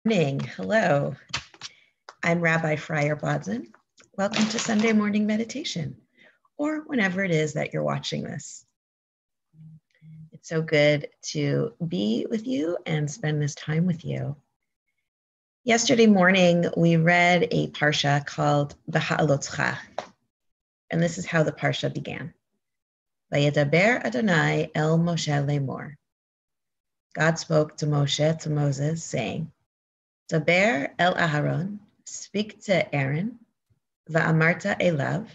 Morning. Hello. I'm Rabbi Fryer Bodzin. Welcome to Sunday morning meditation, or whenever it is that you're watching this. It's so good to be with you and spend this time with you. Yesterday morning, we read a parsha called Beha'alotcha, and this is how the parsha began. Vayedaber Adonai el Moshe lemor. God spoke to Moshe, to Moses, saying, Daber el Aharon, speak to Aaron, va'amarta elav,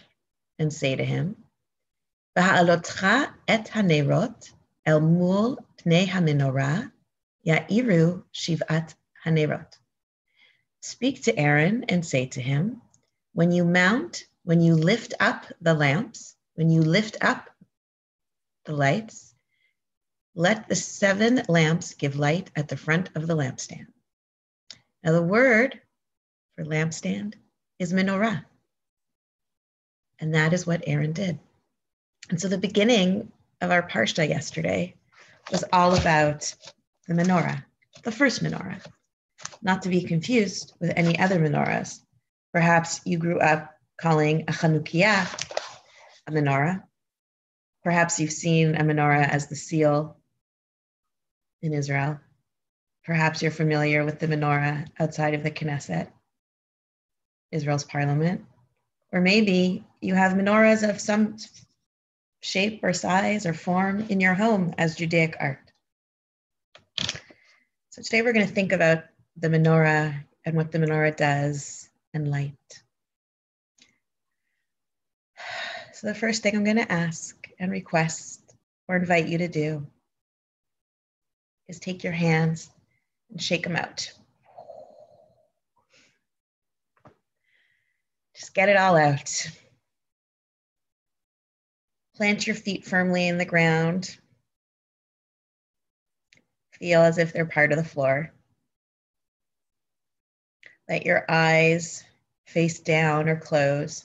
and say to him, Va'alotcha et hanerot el mul pnei hamenorah, ya'iru shivat hanerot. Speak to Aaron and say to him, when you lift up the lamps, when you lift up the lights, let the 7 lamps give light at the front of the lampstand. Now, the word for lampstand is menorah. And that is what Aaron did. And so the beginning of our parsha yesterday was all about the menorah, the first menorah, not to be confused with any other menorahs. Perhaps you grew up calling a Chanukiah a menorah. Perhaps you've seen a menorah as the seal in Israel. Perhaps you're familiar with the menorah outside of the Knesset, Israel's parliament. Or maybe you have menorahs of some shape or size or form in your home as Judaic art. So today we're going to think about the menorah and what the menorah does and light. So the first thing I'm going to ask and request or invite you to do is take your hands and shake them out. Just get it all out. Plant your feet firmly in the ground. Feel as if they're part of the floor. Let your eyes face down or close.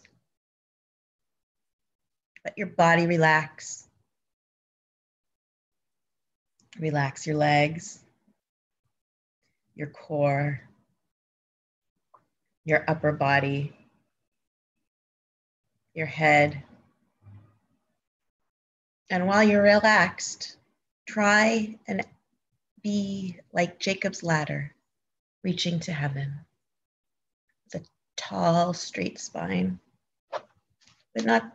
Let your body relax. Relax your legs, your core, your upper body, your head. And while you're relaxed, try and be like Jacob's ladder, reaching to heaven with a tall, straight spine, but not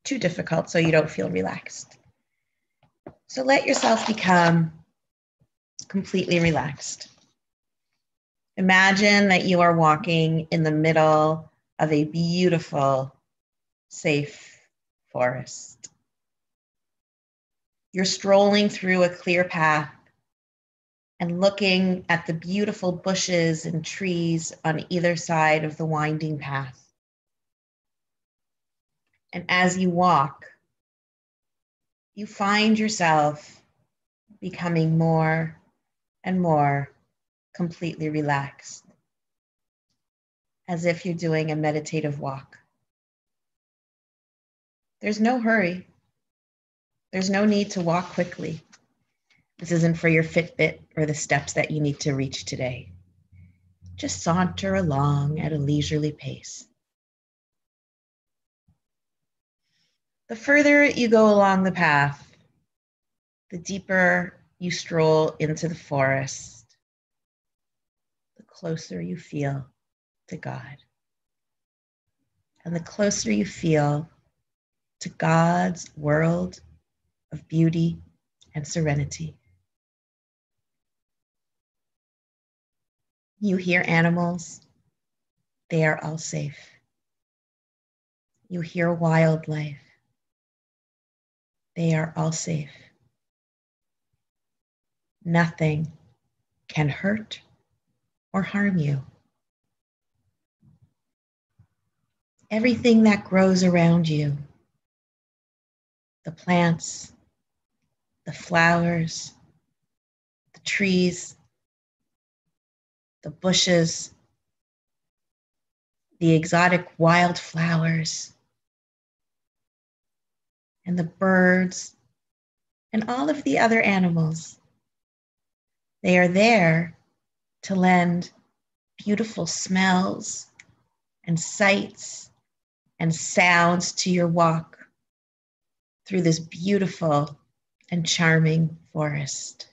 too difficult so you don't feel relaxed. So let yourself become completely relaxed. Imagine that you are walking in the middle of a beautiful, safe forest. You're strolling through a clear path and looking at the beautiful bushes and trees on either side of the winding path. And as you walk, you find yourself becoming more and more completely relaxed, as if you're doing a meditative walk. There's no hurry. There's no need to walk quickly. This isn't for your Fitbit or the steps that you need to reach today. Just saunter along at a leisurely pace. The further you go along the path, the deeper you stroll into the forest, the closer you feel to God. And the closer you feel to God's world of beauty and serenity. You hear animals, they are all safe. You hear wildlife, they are all safe. Nothing can hurt or harm you. Everything that grows around you, the plants, the flowers, the trees, the bushes, the exotic wildflowers, and the birds, and all of the other animals. They are there to lend beautiful smells and sights and sounds to your walk through this beautiful and charming forest.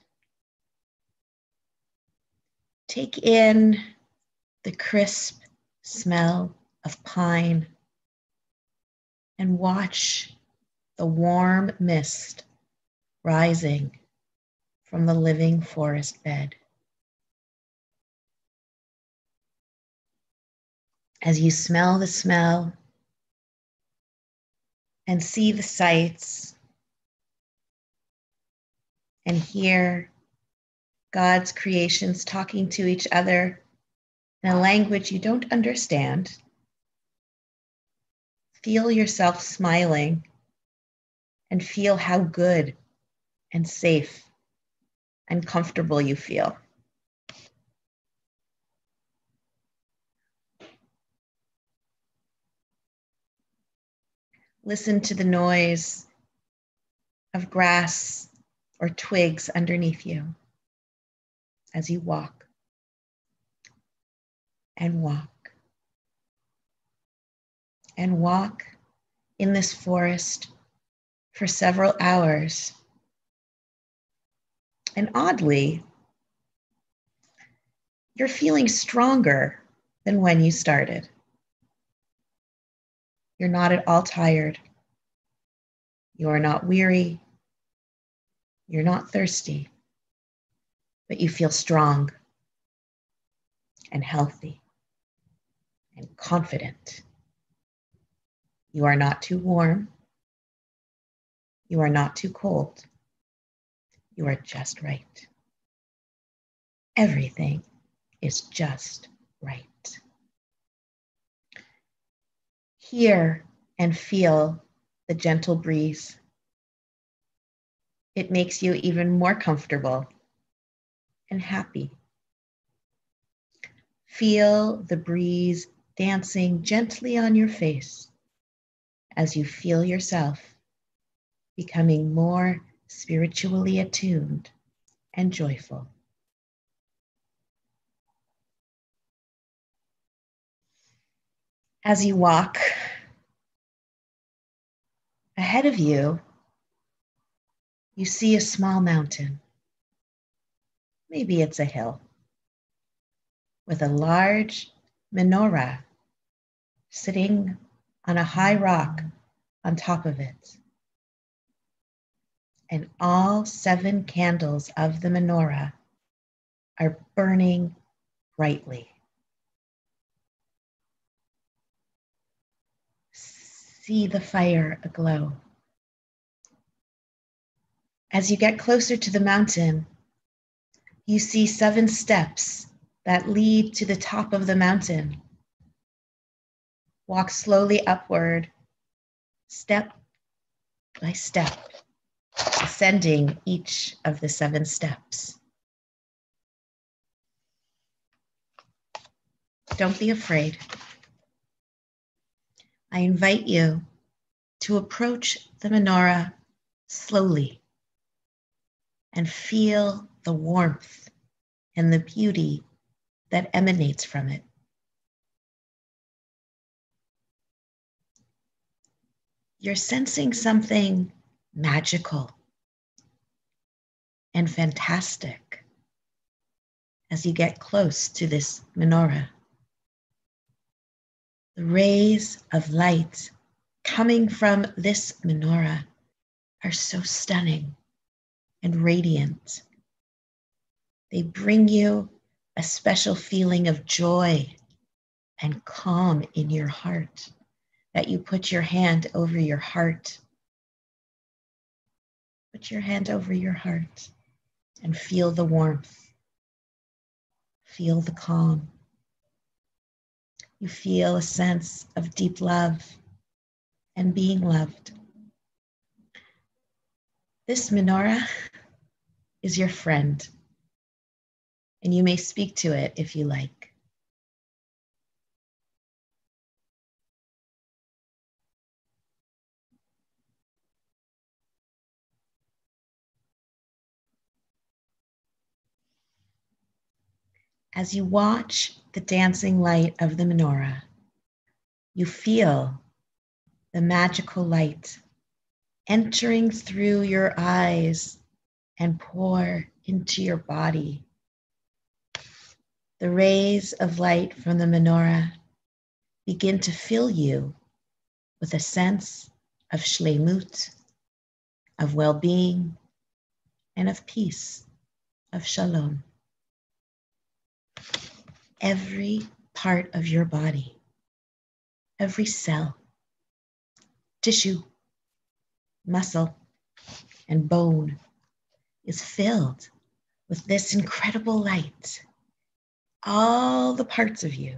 Take in the crisp smell of pine and watch the warm mist rising from the living forest bed. As you smell the smell and see the sights and hear God's creations talking to each other in a language you don't understand, feel yourself smiling and feel how good and safe and comfortable you feel. Listen to the noise of grass or twigs underneath you as you walk and walk and walk in this forest for several hours. And oddly, you're feeling stronger than when you started. You're not at all tired. You are not weary. You're not thirsty, but you feel strong and healthy and confident. You are not too warm. You are not too cold. You are just right. Everything is just right. Hear and feel the gentle breeze. It makes you even more comfortable and happy. Feel the breeze dancing gently on your face as you feel yourself becoming more spiritually attuned and joyful. As you walk, ahead of you, you see a small mountain. Maybe it's a hill with a large menorah sitting on a high rock on top of it. And all 7 candles of the menorah are burning brightly. See the fire aglow. As you get closer to the mountain, you see 7 steps that lead to the top of the mountain. Walk slowly upward, step by step, ascending each of the 7 steps. Don't be afraid. I invite you to approach the menorah slowly and feel the warmth and the beauty that emanates from it. You're sensing something magical and fantastic as you get close to this menorah. The rays of light coming from this menorah are so stunning and radiant. They bring you a special feeling of joy and calm in your heart, that you put your hand over your heart. Put your hand over your heart and feel the warmth. Feel the calm. You feel a sense of deep love and being loved. This menorah is your friend, and you may speak to it if you like. As you watch the dancing light of the menorah, you feel the magical light entering through your eyes and pour into your body. The rays of light from the menorah begin to fill you with a sense of shleimut, of well-being, and of peace, of shalom. Every part of your body, every cell, tissue, muscle, and bone is filled with this incredible light. All the parts of you,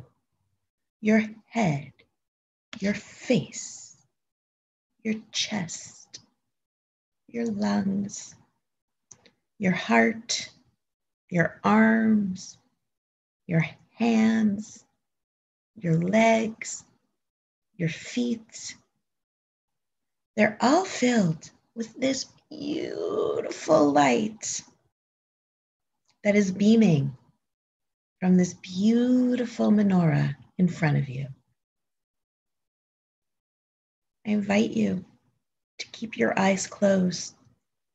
your head, your face, your chest, your lungs, your heart, your arms, your hands, your legs, your feet. They're all filled with this beautiful light that is beaming from this beautiful menorah in front of you. I invite you to keep your eyes closed,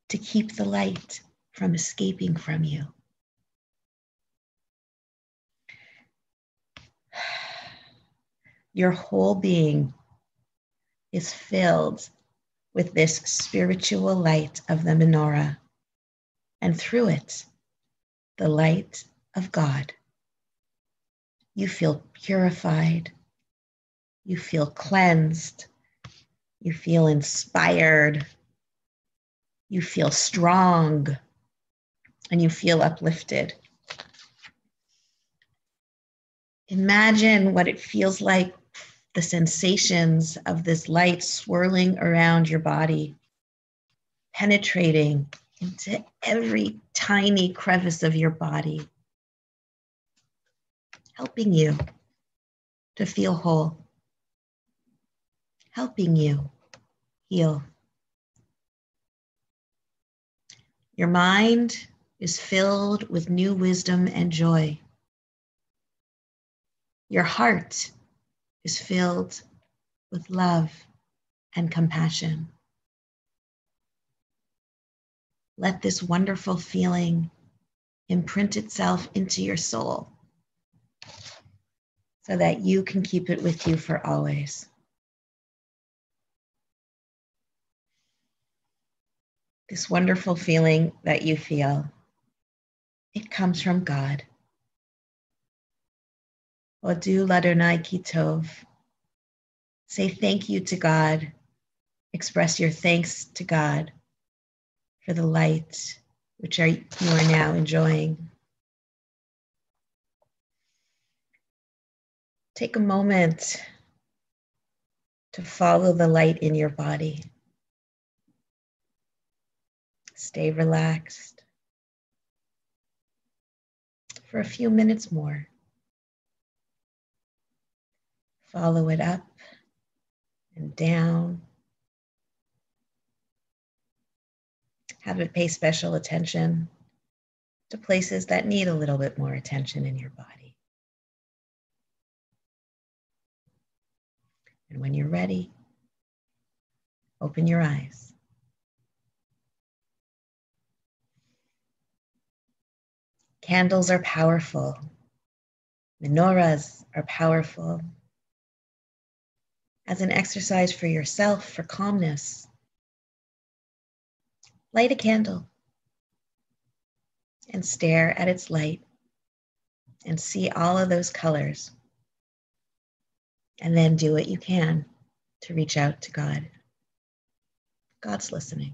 to keep the light from escaping from you. Your whole being is filled with this spiritual light of the menorah, and through it, the light of God. You feel purified, you feel cleansed, you feel inspired, you feel strong, and you feel uplifted. Imagine what it feels like, the sensations of this light swirling around your body, penetrating into every tiny crevice of your body, helping you to feel whole, helping you heal. Your mind is filled with new wisdom and joy. Your heart is filled with love and compassion. Let this wonderful feeling imprint itself into your soul so that you can keep it with you for always. This wonderful feeling that you feel, it comes from God. Odu l'Adonai ki tov. Say thank you to God. Express your thanks to God for the light which you are now enjoying. Take a moment to follow the light in your body. Stay relaxed for a few minutes more. Follow it up and down. Have it pay special attention to places that need a little bit more attention in your body. And when you're ready, open your eyes. Candles are powerful. Menorahs are powerful. As an exercise for yourself, for calmness, light a candle and stare at its light and see all of those colors. And then do what you can to reach out to God. God's listening.